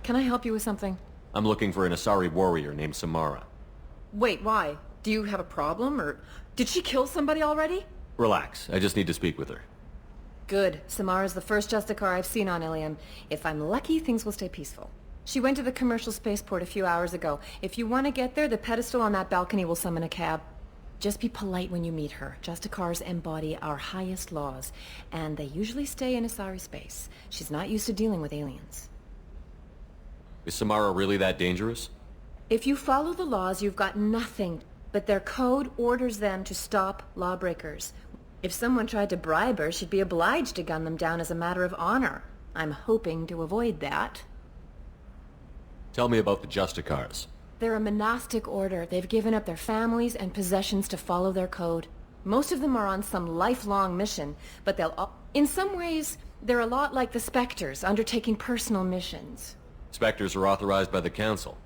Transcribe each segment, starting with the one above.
Can I help you with something? I'm looking for an Asari warrior named Samara. Wait, why? Do you have a problem, or did she kill somebody already? Relax, I just need to speak with her. Good. Samara's the first Justicar I've seen on Ilium. If I'm lucky, things will stay peaceful. She went to the commercial spaceport a few hours ago. If you want to get there, the pedestal on that balcony will summon a cab. Just be polite when you meet her. Justicars embody our highest laws, and they usually stay in Asari space. She's not used to dealing with aliens. Is Samara really that dangerous? If you follow the laws, you've got nothing, but their code orders them to stop lawbreakers. If someone tried to bribe her, she'd be obliged to gun them down as a matter of honor. I'm hoping to avoid that. Tell me about the Justicars. They're a monastic order. They've given up their families and possessions to follow their code. Most of them are on some lifelong mission, but in some ways, they're a lot like the Spectres, undertaking personal missions. Spectres are authorized by the Council.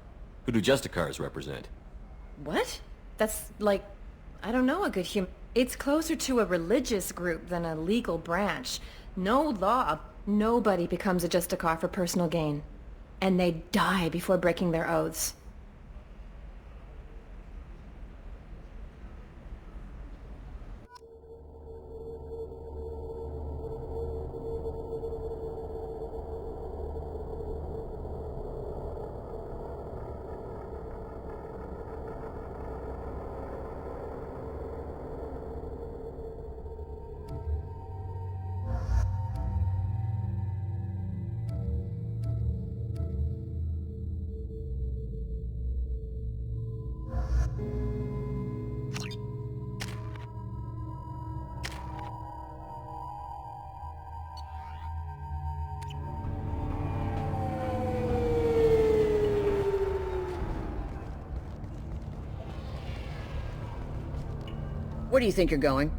Who do Justicars represent? What? That's like, I don't know, a good human... It's closer to a religious group than a legal branch. No law. Nobody becomes a Justicar for personal gain. And they die before breaking their oaths. Where do you think you're going?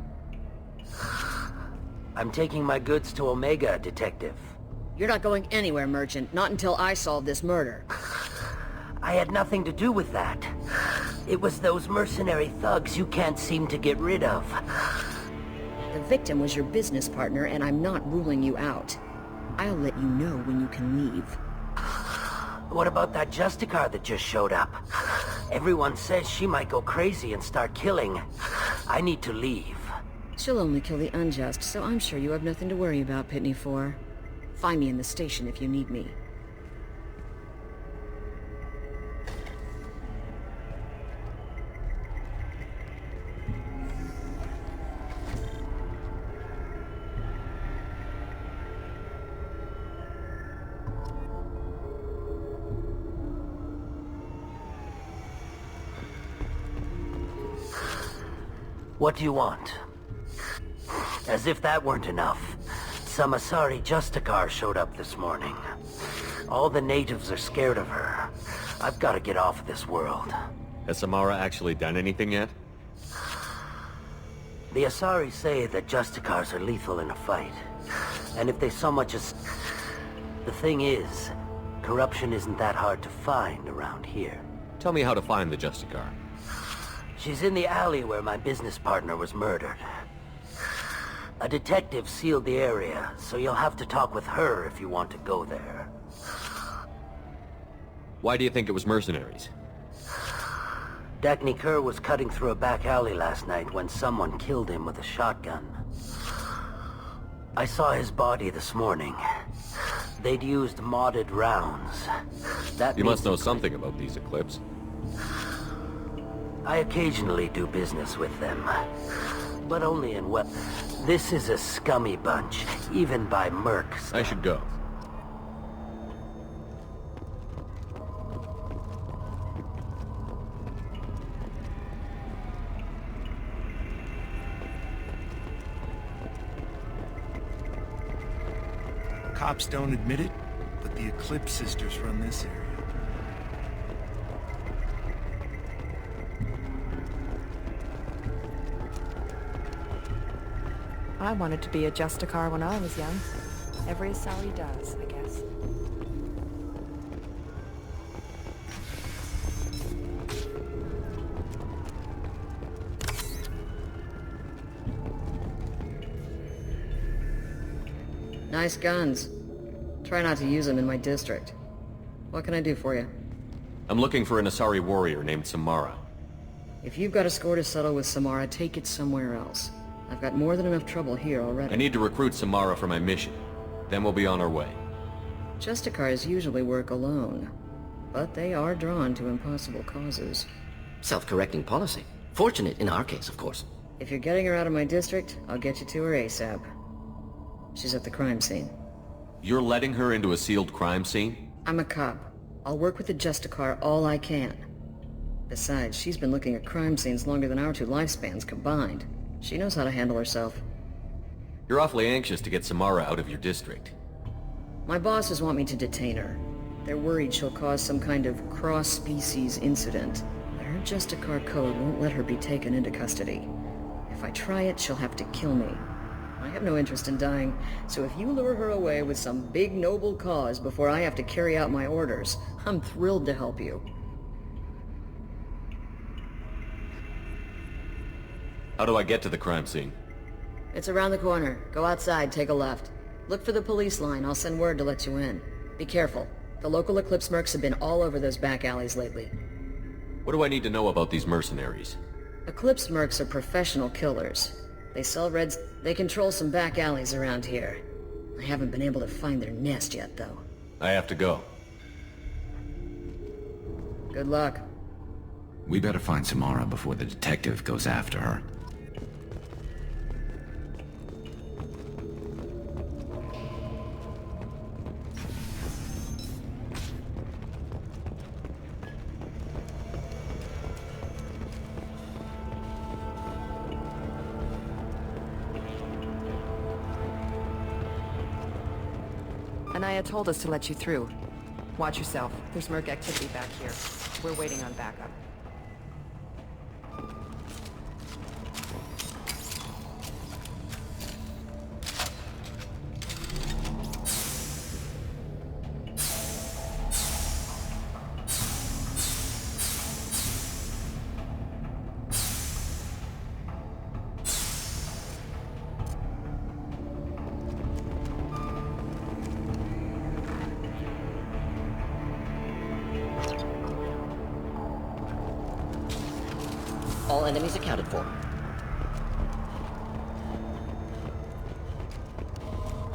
I'm taking my goods to Omega, Detective. You're not going anywhere, Merchant. Not until I solve this murder. I had nothing to do with that. It was those mercenary thugs you can't seem to get rid of. The victim was your business partner, and I'm not ruling you out. I'll let you know when you can leave. What about that Justicar that just showed up? Everyone says she might go crazy and start killing. I need to leave. She'll only kill the unjust, so I'm sure you have nothing to worry about, Pitney 4. Find me in the station if you need me. What do you want? As if that weren't enough, some Asari Justicar showed up this morning. All the natives are scared of her. I've got to get off of this world. Has Samara actually done anything yet? The Asari say that Justicars are lethal in a fight. And if they so much as... The thing is, corruption isn't that hard to find around here. Tell me how to find the Justicar. She's in the alley where my business partner was murdered. A detective sealed the area, so you'll have to talk with her if you want to go there. Why do you think it was mercenaries? Dagny Kerr was cutting through a back alley last night when someone killed him with a shotgun. I saw his body this morning. They'd used modded rounds. You must know something about these Eclipse. I occasionally do business with them, but only in what... This is a scummy bunch, even by mercs. I should go. Cops don't admit it, but the Eclipse sisters run this area. I wanted to be a Justicar when I was young. Every Asari does, I guess. Nice guns. Try not to use them in my district. What can I do for you? I'm looking for an Asari warrior named Samara. If you've got a score to settle with Samara, take it somewhere else. I've got more than enough trouble here already. I need to recruit Samara for my mission. Then we'll be on our way. Justicars usually work alone, but they are drawn to impossible causes. Self-correcting policy. Fortunate in our case, of course. If you're getting her out of my district, I'll get you to her ASAP. She's at the crime scene. You're letting her into a sealed crime scene? I'm a cop. I'll work with the Justicar all I can. Besides, she's been looking at crime scenes longer than our two lifespans combined. She knows how to handle herself. You're awfully anxious to get Samara out of your district. My bosses want me to detain her. They're worried she'll cause some kind of cross-species incident. But her Justicar code won't let her be taken into custody. If I try it, she'll have to kill me. I have no interest in dying, so if you lure her away with some big noble cause before I have to carry out my orders, I'm thrilled to help you. How do I get to the crime scene? It's around the corner. Go outside, take a left. Look for the police line. I'll send word to let you in. Be careful. The local Eclipse mercs have been all over those back alleys lately. What do I need to know about these mercenaries? Eclipse mercs are professional killers. They sell reds. They control some back alleys around here. I haven't been able to find their nest yet, though. I have to go. Good luck. We better find Samara before the detective goes after her. Anaya told us to let you through. Watch yourself. There's merc activity back here. We're waiting on backup. All enemies accounted for.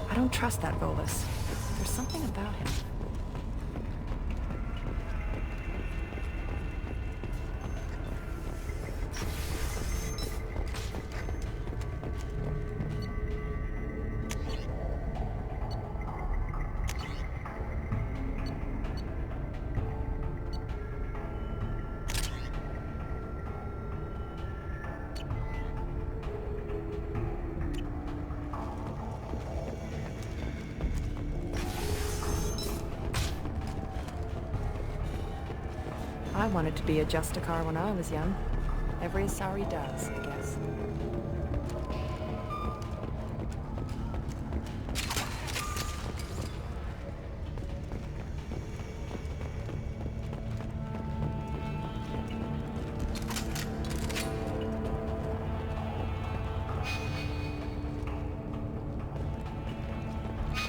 I don't trust that Volus. There's something about him. I wanted to be a Justicar when I was young. Every Asari does, I guess.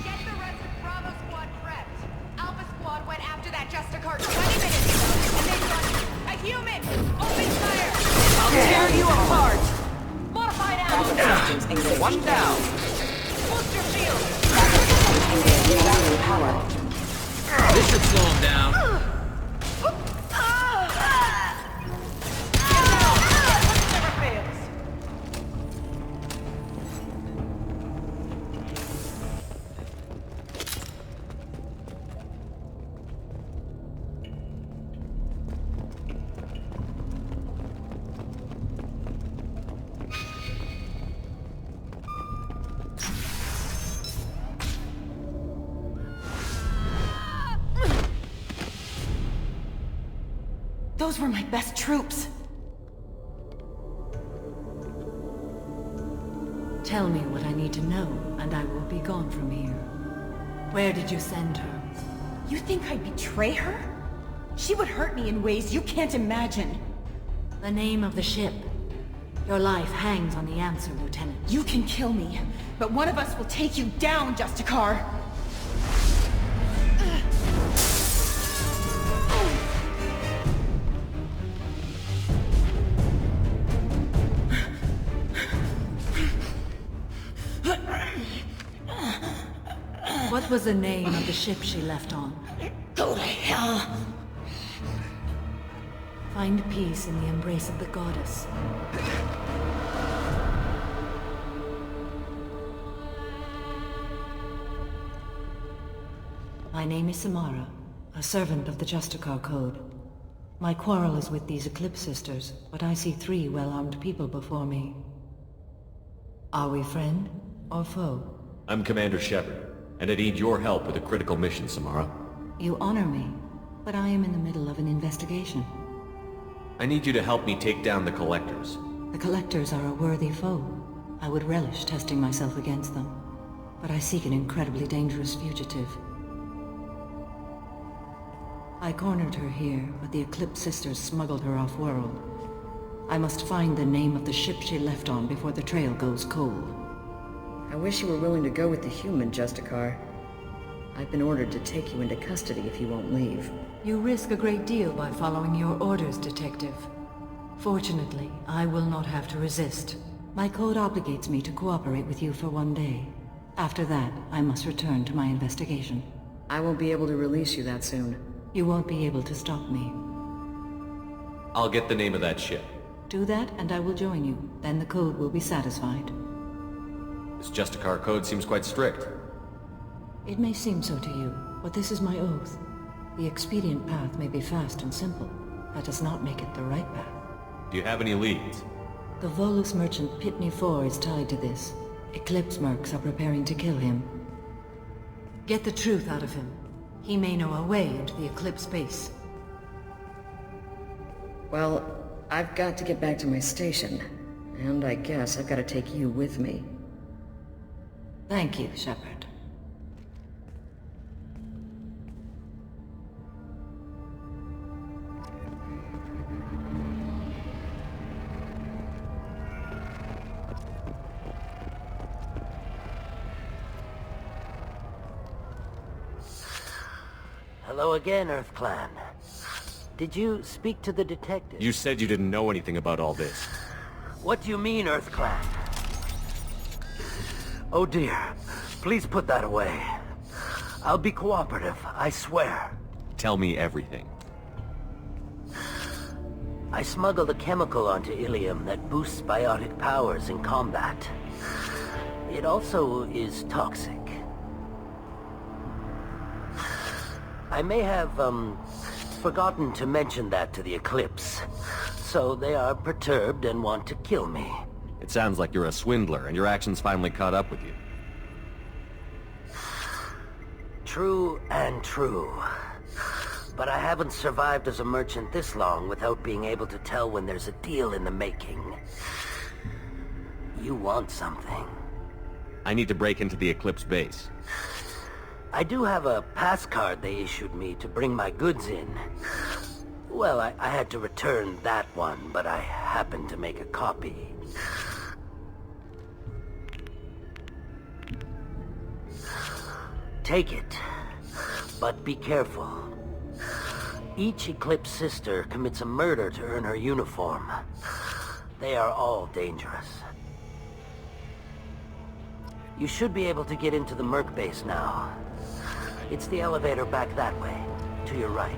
Get the rest of Bravo Squad prepped. Alpha Squad went after that Justicar 20 minutes ago, and they've got a human! Open fire! I'll tear you apart! Modified ammo! One down! Boost your shield! This should slow him down. Never fails. Those were my best troops. Tell me what I need to know, and I will be gone from here. Where did you send her? You think I'd betray her? She would hurt me in ways you can't imagine. The name of the ship. Your life hangs on the answer, Lieutenant. You can kill me, but one of us will take you down, Justicar! What was the name of the ship she left on? Go to hell. Find peace in the embrace of the goddess. My name is Samara, a servant of the Justicar Code. My quarrel is with these Eclipse Sisters, but I see 3 well-armed people before me. Are we friend or foe? I'm Commander Shepard, and I need your help with a critical mission, Samara. You honor me, but I am in the middle of an investigation. I need you to help me take down the Collectors. The Collectors are a worthy foe. I would relish testing myself against them, but I seek an incredibly dangerous fugitive. I cornered her here, but the Eclipse Sisters smuggled her off-world. I must find the name of the ship she left on before the trail goes cold. I wish you were willing to go with the human, Justicar. I've been ordered to take you into custody if you won't leave. You risk a great deal by following your orders, Detective. Fortunately, I will not have to resist. My code obligates me to cooperate with you for 1 day. After that, I must return to my investigation. I won't be able to release you that soon. You won't be able to stop me. I'll get the name of that ship. Do that, and I will join you. Then the code will be satisfied. This Justicar Code seems quite strict. It may seem so to you, but this is my oath. The expedient path may be fast and simple. That does not make it the right path. Do you have any leads? The Volus merchant Pitney 4 is tied to this. Eclipse mercs are preparing to kill him. Get the truth out of him. He may know a way into the Eclipse base. Well, I've got to get back to my station. And I guess I've got to take you with me. Thank you, Shepard. Hello again, Earth Clan. Did you speak to the detective? You said you didn't know anything about all this. What do you mean, Earth Clan? Oh dear. Please put that away. I'll be cooperative, I swear. Tell me everything. I smuggled a chemical onto Ilium that boosts biotic powers in combat. It also is toxic. I may have, forgotten to mention that to the Eclipse. So they are perturbed and want to kill me. It sounds like you're a swindler, and your actions finally caught up with you. True and true. But I haven't survived as a merchant this long without being able to tell when there's a deal in the making. You want something. I need to break into the Eclipse base. I do have a pass card they issued me to bring my goods in. Well, I had to return that one, but I happened to make a copy. Take it, but be careful. Each Eclipse sister commits a murder to earn her uniform. They are all dangerous. You should be able to get into the Merc base now. It's the elevator back that way, to your right.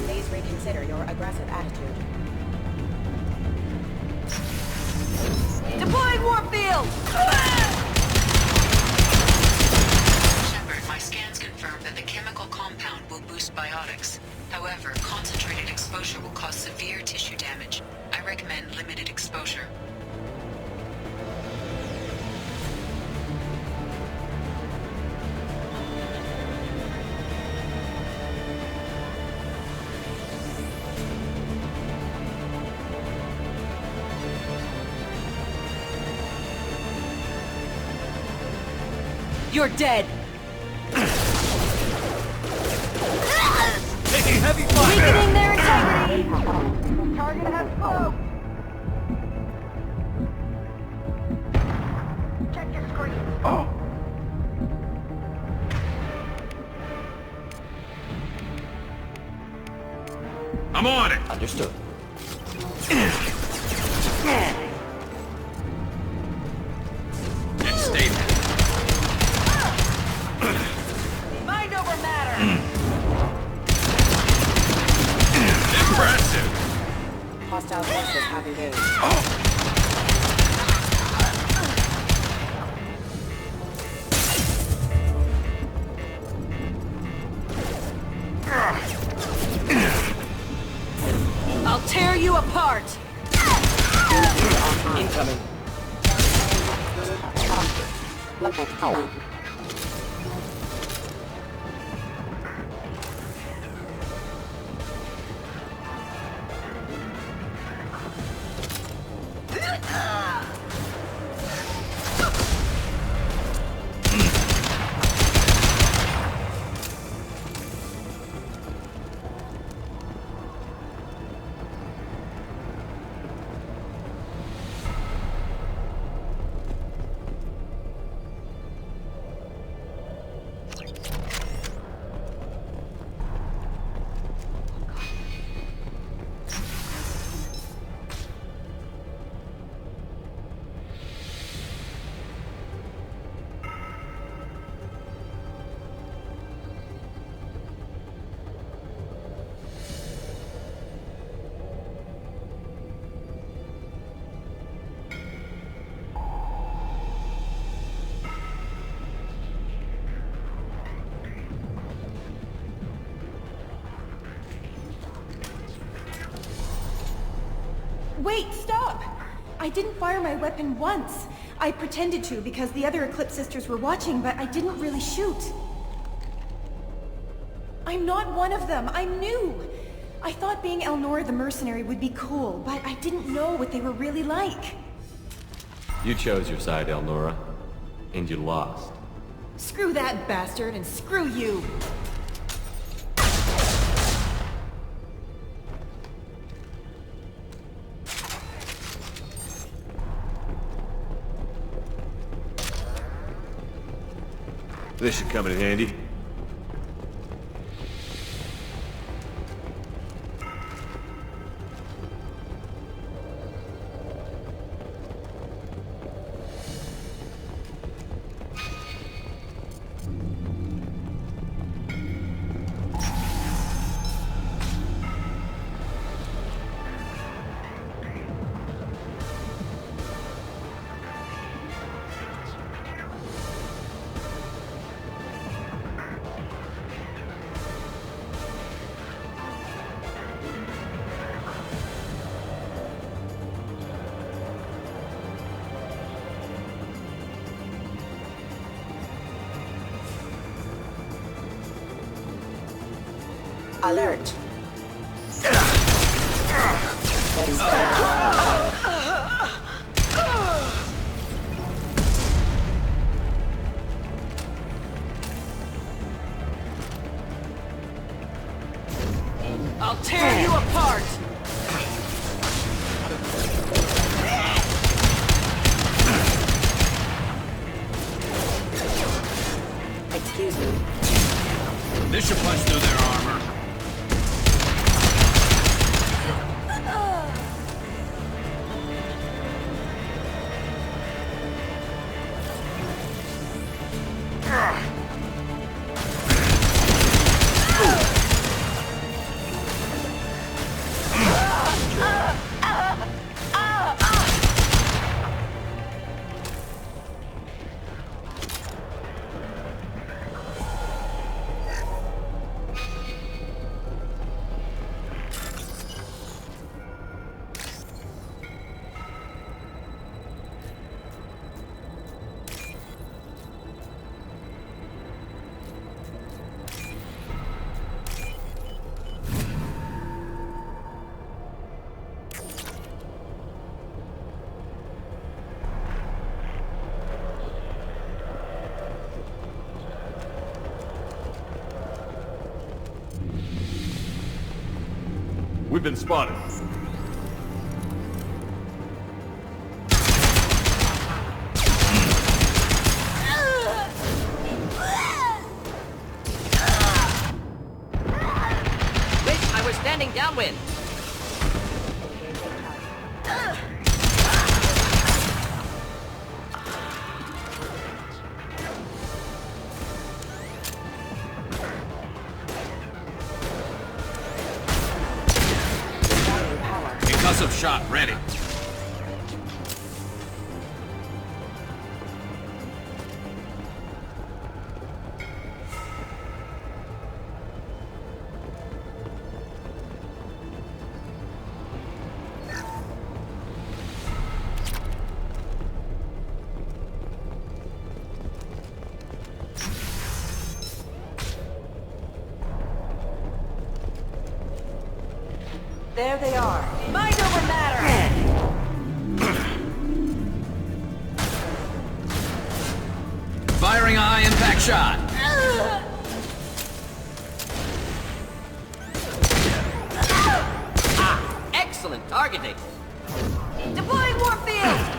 Please reconsider your aggressive attitude. Deploying warp field! Shepard, my scans confirm that the chemical compound will boost biotics. However, concentrated exposure will cause severe tissue damage. I recommend limited exposure. You're dead! Taking heavy fire! Weakening their integrity! Target has smoke! Check your screen. Oh! I'm on it! Understood. And stay there. Mind over matter! Impressive! Hostile forces have engaged. I'll tear you apart! Incoming. Wait, stop! I didn't fire my weapon once. I pretended to because the other Eclipse sisters were watching, but I didn't really shoot. I'm not one of them. I'm new. I thought being Elnora the mercenary would be cool, but I didn't know what they were really like. You chose your side, Elnora. And you lost. Screw that bastard, and screw you! This should come in handy. Alert. I'll tear you apart! Excuse me. This should punch through their armor. We've been spotted. Wait, I was standing downwind. Concussive shot ready. There they are. Mind over matter! Firing a high-impact shot. Excellent targeting. Deploying warp field!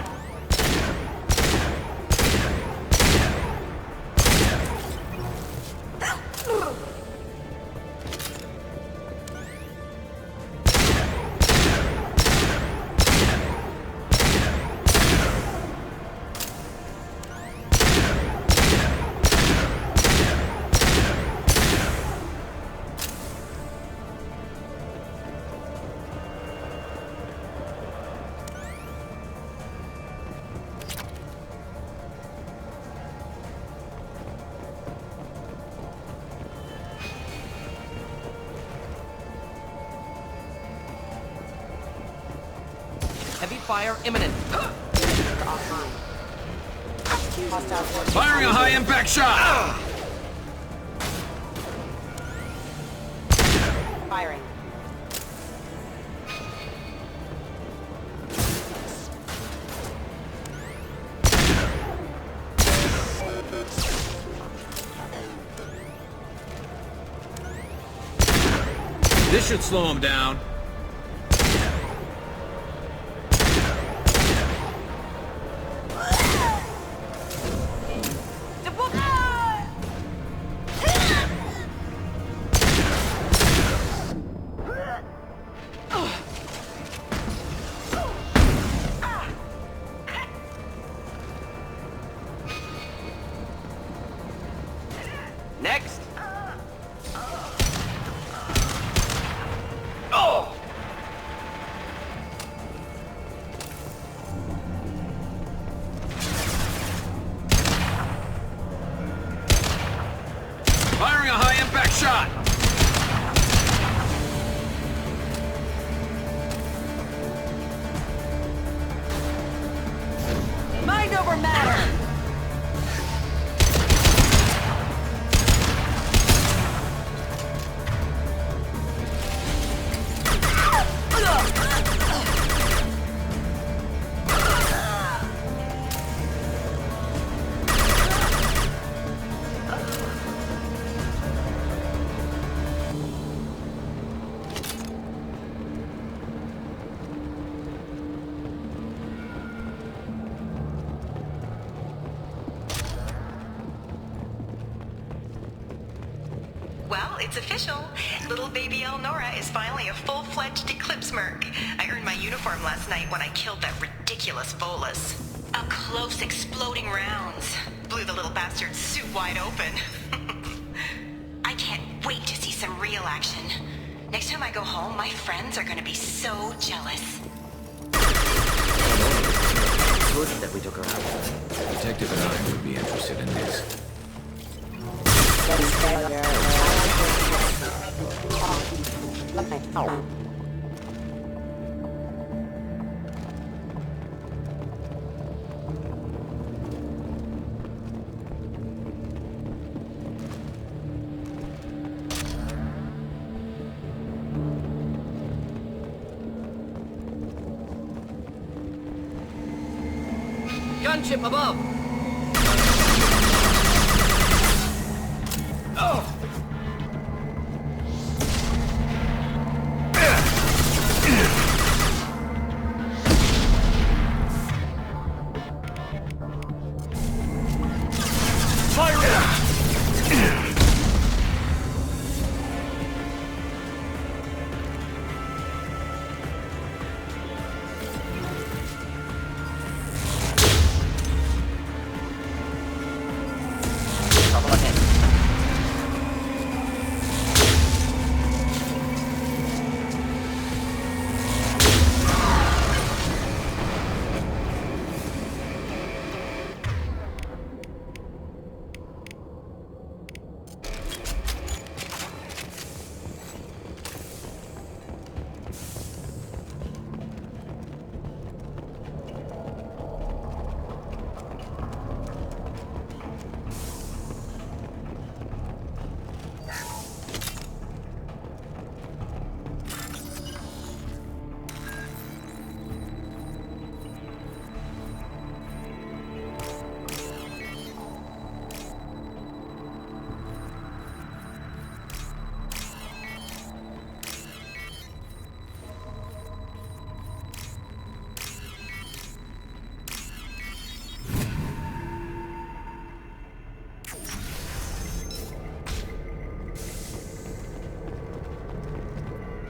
Heavy fire imminent. Firing a high-impact shot. Firing. This should slow him down. Next. Firing a high-impact shot. Mind over matter! Well, it's official. Little baby Elnora is finally a full-fledged Eclipse merc. I earned my uniform last night when I killed that ridiculous Volus. Up close, exploding rounds. Blew the little bastard's suit wide open. I can't wait to see some real action. Next time I go home, my friends are gonna be so jealous. Good that we took her out. The detective and I would be interested in this. Gunship above!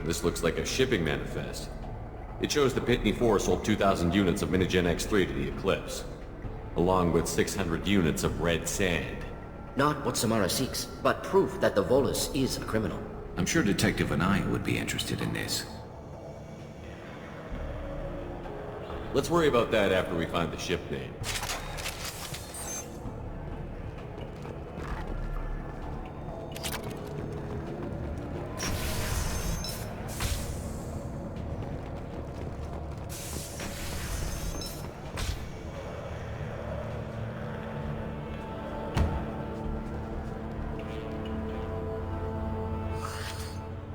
This looks like a shipping manifest. It shows the Pitney 4 sold 2,000 units of Minigen X3 to the Eclipse, along with 600 units of red sand. Not what Samara seeks, but proof that the Volus is a criminal. I'm sure Detective and I would be interested in this. Let's worry about that after we find the ship name.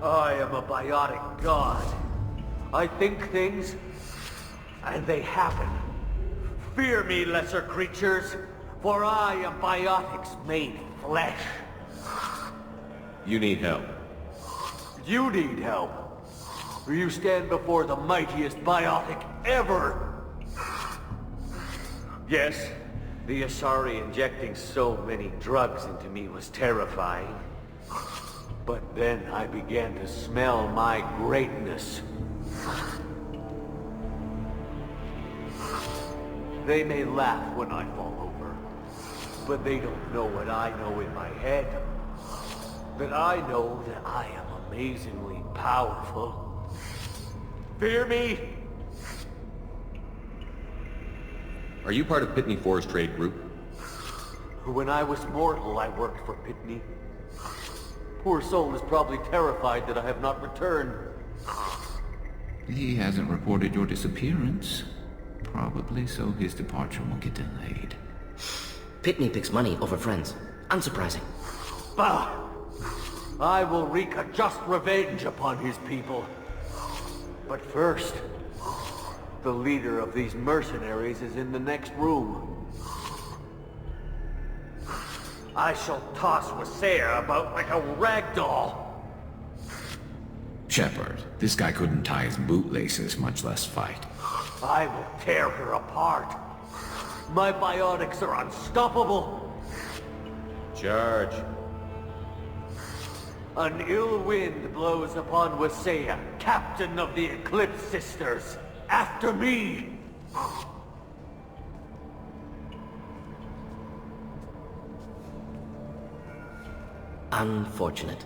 I am a biotic god. I think things, and they happen. Fear me, lesser creatures, for I am biotics made flesh. You need help. You need help. You stand before the mightiest biotic ever. Yes, the Asari injecting so many drugs into me was terrifying. But then I began to smell my greatness. They may laugh when I fall over, but they don't know what I know in my head. That I know that I am amazingly powerful. Fear me? Are you part of Pitney 4's trade group? When I was mortal, I worked for Pitney. Poor soul is probably terrified that I have not returned. He hasn't reported your disappearance. Probably so his departure won't get delayed. Pitney picks money over friends. Unsurprising. Bah! I will wreak a just revenge upon his people. But first, the leader of these mercenaries is in the next room. I shall toss Wasea about like a rag doll. Shepard, this guy couldn't tie his bootlaces, much less fight. I will tear her apart. My biotics are unstoppable. Charge. An ill wind blows upon Wasea, captain of the Eclipse Sisters. After me! Unfortunate.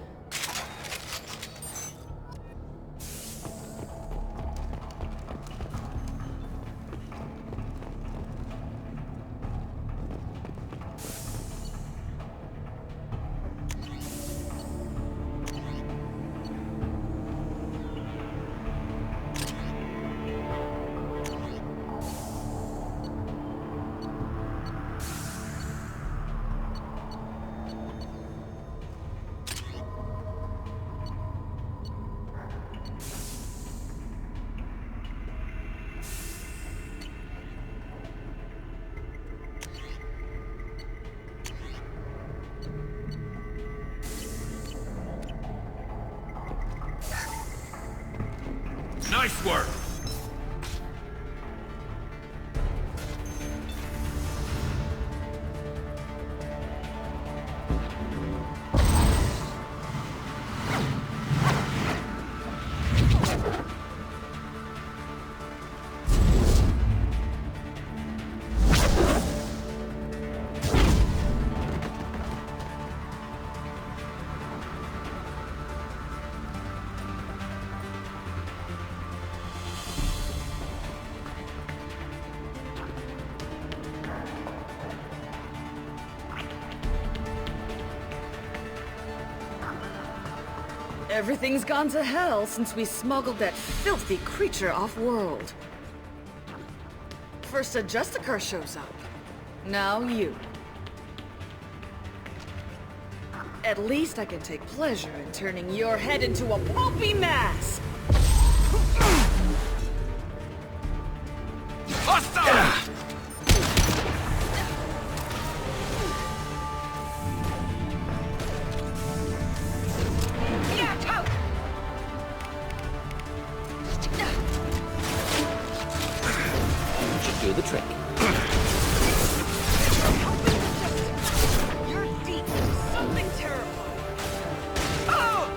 Nice work! Everything's gone to hell since we smuggled that filthy creature off-world. First a Justicar shows up. Now you. At least I can take pleasure in turning your head into a pulpy mass! Hostile! Do the trick. You're deep. Something terrible. Oh!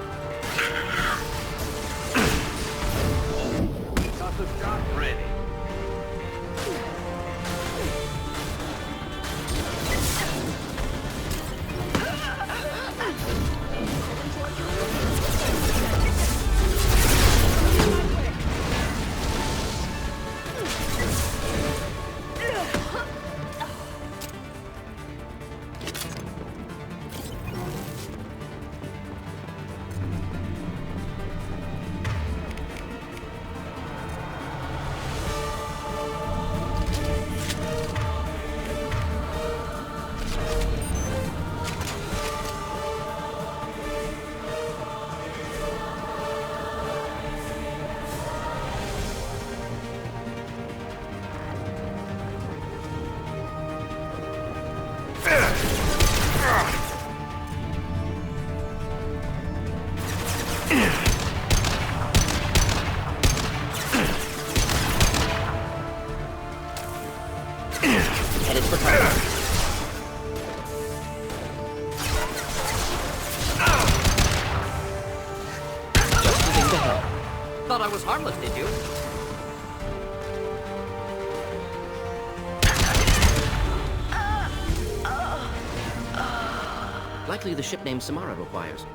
thought I was harmless, did you? Likely the ship name Samara requires.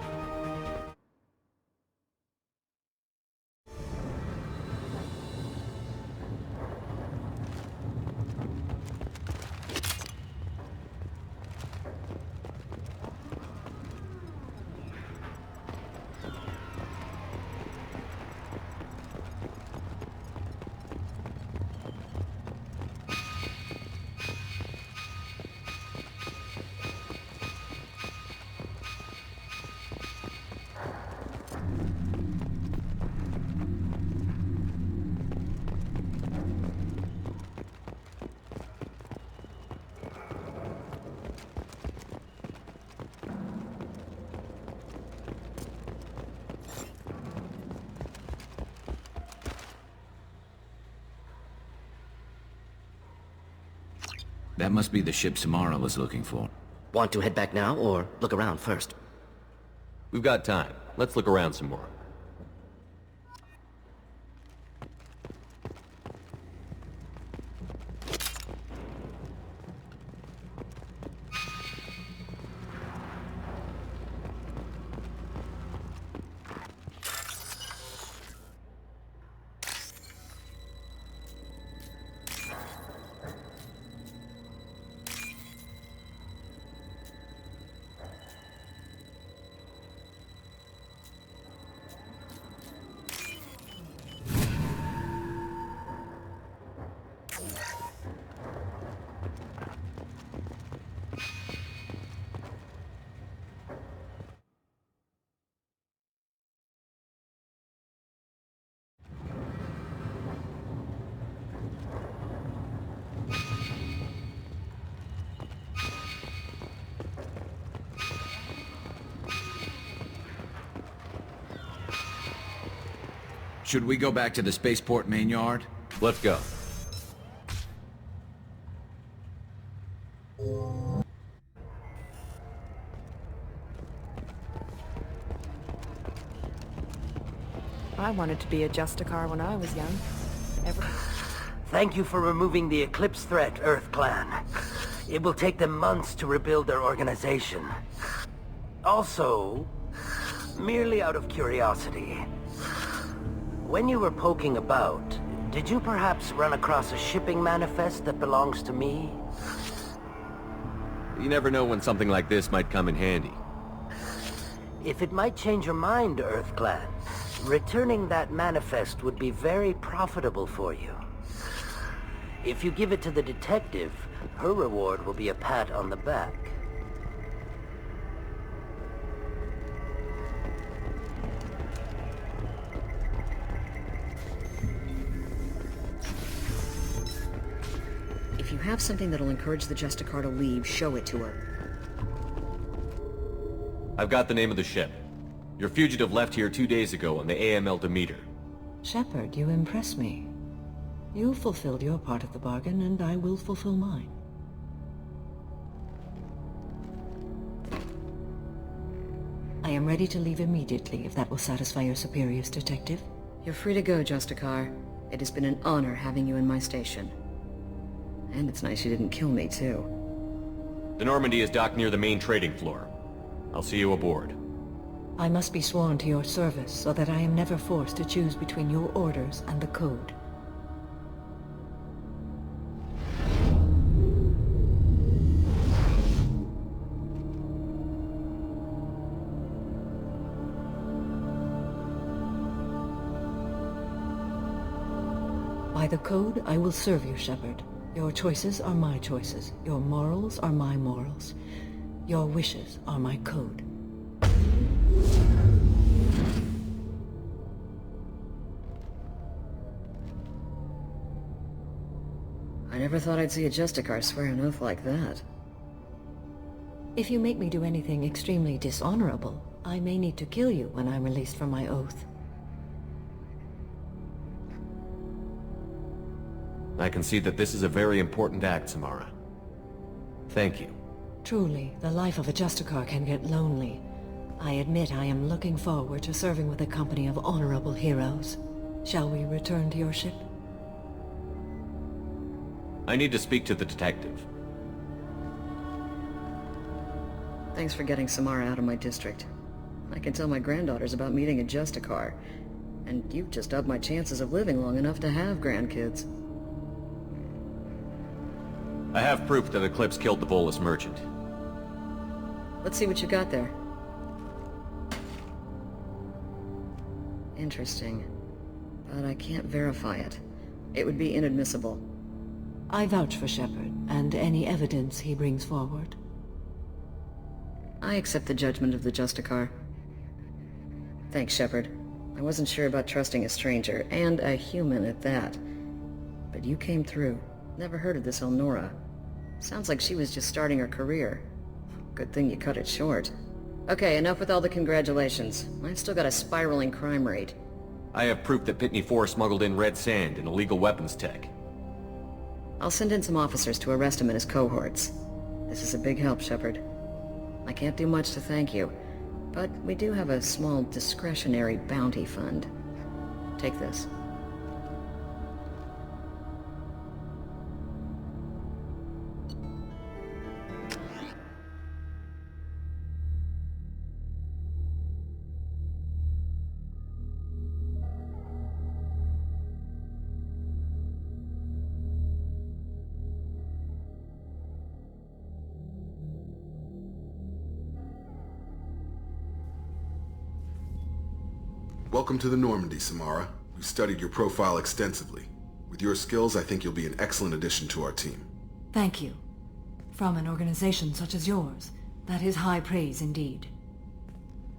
That must be the ship Samara was looking for. Want to head back now, or look around first? We've got time. Let's look around some more. Should we go back to the spaceport main yard? Let's go. I wanted to be a Justicar when I was young. Thank you for removing the Eclipse threat, Earth Clan. It will take them months to rebuild their organization. Also, merely out of curiosity, when you were poking about, did you perhaps run across a shipping manifest that belongs to me? You never know when something like this might come in handy. If it might change your mind, Earth Clan, returning that manifest would be very profitable for you. If you give it to the detective, her reward will be a pat on the back. If you have something that'll encourage the Justicar to leave, show it to her. I've got the name of the ship. Your fugitive left here 2 days ago on the AML Demeter. Shepard, you impress me. You fulfilled your part of the bargain, and I will fulfill mine. I am ready to leave immediately, if that will satisfy your superiors, Detective. You're free to go, Justicar. It has been an honor having you in my station. And it's nice you didn't kill me, too. The Normandy is docked near the main trading floor. I'll see you aboard. I must be sworn to your service, so that I am never forced to choose between your orders and the Code. By the Code, I will serve you, Shepard. Your choices are my choices. Your morals are my morals. Your wishes are my code. I never thought I'd see a Justicar swear an oath like that. If you make me do anything extremely dishonorable, I may need to kill you when I'm released from my oath. I can see that this is a very important act, Samara. Thank you. Truly, the life of a Justicar can get lonely. I admit I am looking forward to serving with a company of honorable heroes. Shall we return to your ship? I need to speak to the detective. Thanks for getting Samara out of my district. I can tell my granddaughters about meeting a Justicar, and you've just upped my chances of living long enough to have grandkids. I have proof that Eclipse killed the Volus merchant. Let's see what you got there. Interesting. But I can't verify it. It would be inadmissible. I vouch for Shepard, and any evidence he brings forward. I accept the judgment of the Justicar. Thanks, Shepard. I wasn't sure about trusting a stranger, and a human at that. But you came through. Never heard of this Elnora. Sounds like she was just starting her career. Good thing you cut it short. Okay, enough with all the congratulations. I've still got a spiraling crime rate. I have proof that Pitney 4 smuggled in red sand and illegal weapons tech. I'll send in some officers to arrest him and his cohorts. This is a big help, Shepard. I can't do much to thank you, but we do have a small discretionary bounty fund. Take this. Welcome to the Normandy, Samara. We've studied your profile extensively. With your skills, I think you'll be an excellent addition to our team. Thank you. From an organization such as yours, that is high praise indeed.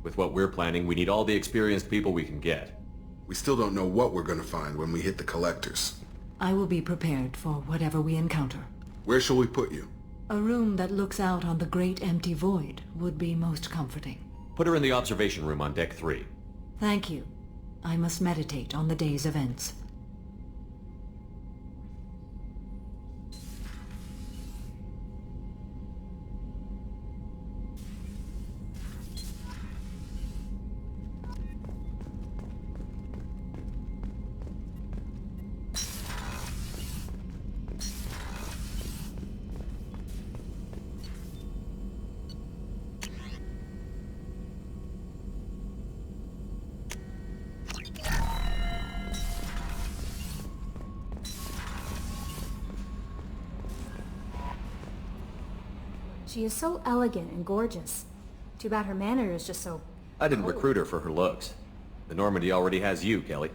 With what we're planning, we need all the experienced people we can get. We still don't know what we're gonna find when we hit the collectors. I will be prepared for whatever we encounter. Where shall we put you? A room that looks out on the great empty void would be most comforting. Put her in the observation room on deck 3. Thank you. I must meditate on the day's events. She is so elegant and gorgeous. Too bad her manner is just so... I didn't recruit her for her looks. The Normandy already has you, Kelly.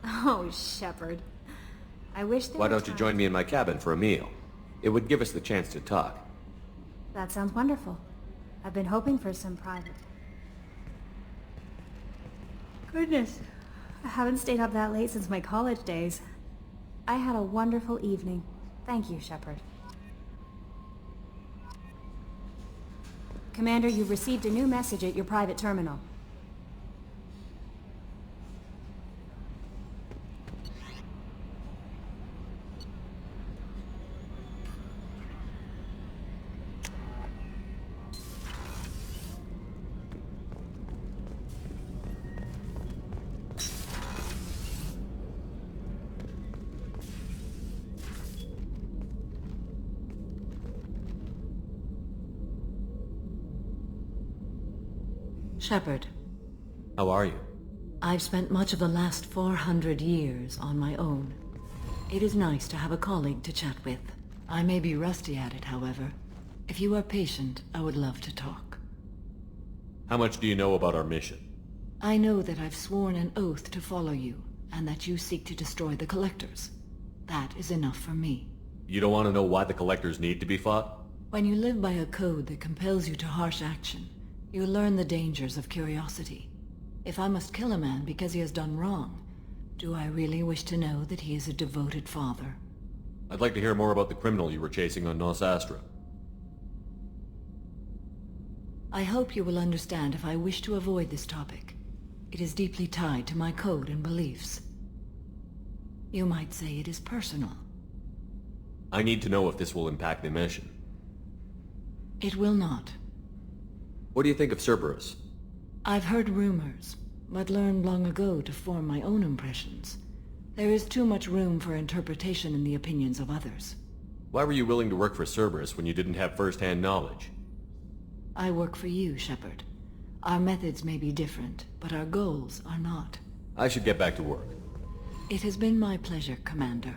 Oh, Shepard. I wish there Why were don't you join me in my cabin for a meal? It would give us the chance to talk. That sounds wonderful. I've been hoping for some private... Goodness. I haven't stayed up that late since my college days. I had a wonderful evening. Thank you, Shepard. Commander, you've received a new message at your private terminal. Shepard. How are you? I've spent much of the last 400 years on my own. It is nice to have a colleague to chat with. I may be rusty at it, however. If you are patient, I would love to talk. How much do you know about our mission? I know that I've sworn an oath to follow you, and that you seek to destroy the Collectors. That is enough for me. You don't want to know why the Collectors need to be fought? When you live by a code that compels you to harsh action, you learn the dangers of curiosity. If I must kill a man because he has done wrong, do I really wish to know that he is a devoted father? I'd like to hear more about the criminal you were chasing on Nos Astra. I hope you will understand if I wish to avoid this topic. It is deeply tied to my code and beliefs. You might say it is personal. I need to know if this will impact the mission. It will not. What do you think of Cerberus? I've heard rumors. but learned long ago to form my own impressions. There is too much room for interpretation in the opinions of others. Why were you willing to work for Cerberus when you didn't have first-hand knowledge? I work for you, Shepard. Our methods may be different, but our goals are not. I should get back to work. It has been my pleasure, Commander.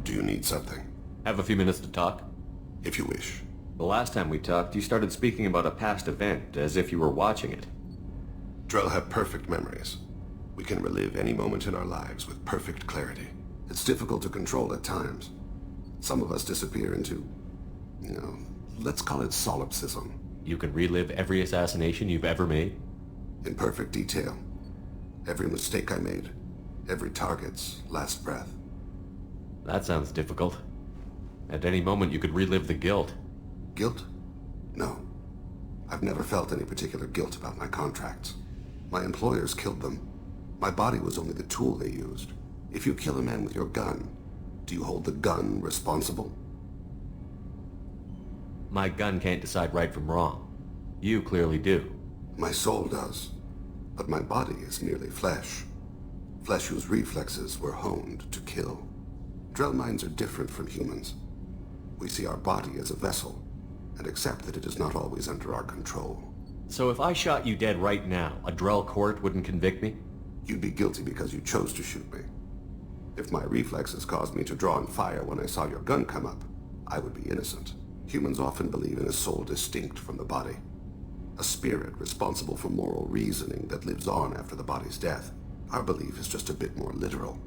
Do you need something? Have a few minutes to talk? If you wish. The last time we talked, you started speaking about a past event, as if you were watching it. Drell have perfect memories. We can relive any moment in our lives with perfect clarity. It's difficult to control at times. Some of us disappear into, let's call it solipsism. You can relive every assassination you've ever made? In perfect detail. Every mistake I made. Every target's last breath. That sounds difficult. At any moment you could relive the guilt. Guilt? No. I've never felt any particular guilt about my contracts. My employers killed them. My body was only the tool they used. If you kill a man with your gun, do you hold the gun responsible? My gun can't decide right from wrong. You clearly do. My soul does. But my body is merely flesh. Flesh whose reflexes were honed to kill. Drell minds are different from humans. We see our body as a vessel, and accept that it is not always under our control. So if I shot you dead right now, a Drell court wouldn't convict me? You'd be guilty because you chose to shoot me. If my reflexes caused me to draw and fire when I saw your gun come up, I would be innocent. Humans often believe in a soul distinct from the body. A spirit responsible for moral reasoning that lives on after the body's death. Our belief is just a bit more literal.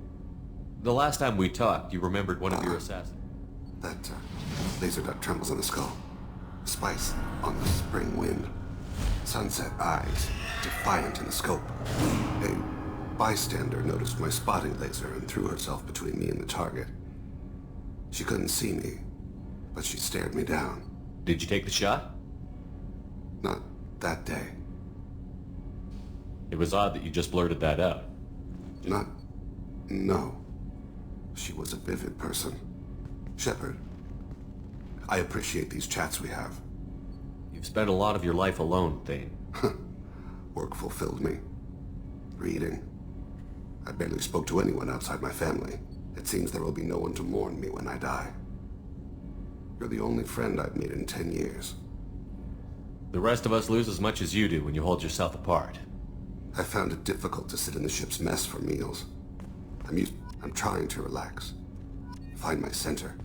The last time we talked, you remembered one of your assassins. That laser dot trembles on the skull. Spice on the spring wind. Sunset eyes, defiant in the scope. A bystander noticed my spotting laser and threw herself between me and the target. She couldn't see me, but she stared me down. Did you take the shot? Not that day. It was odd that you just blurted that out. No. She was a vivid person. Shepard, I appreciate these chats we have. You've spent a lot of your life alone, Thane. Work fulfilled me. Reading. I barely spoke to anyone outside my family. It seems there will be no one to mourn me when I die. You're the only friend I've made in 10 years. The rest of us lose as much as you do when you hold yourself apart. I found it difficult to sit in the ship's mess for meals. I'm trying to relax. Find my center.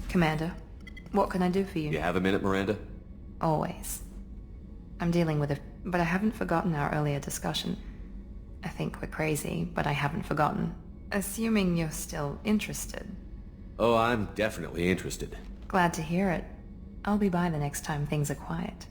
Commander, what can I do for you? You have a minute, Miranda? Always. I'm dealing with but I haven't forgotten our earlier discussion. I think we're crazy, but I haven't forgotten. Assuming you're still interested. Oh, I'm definitely interested. Glad to hear it. I'll be by the next time things are quiet.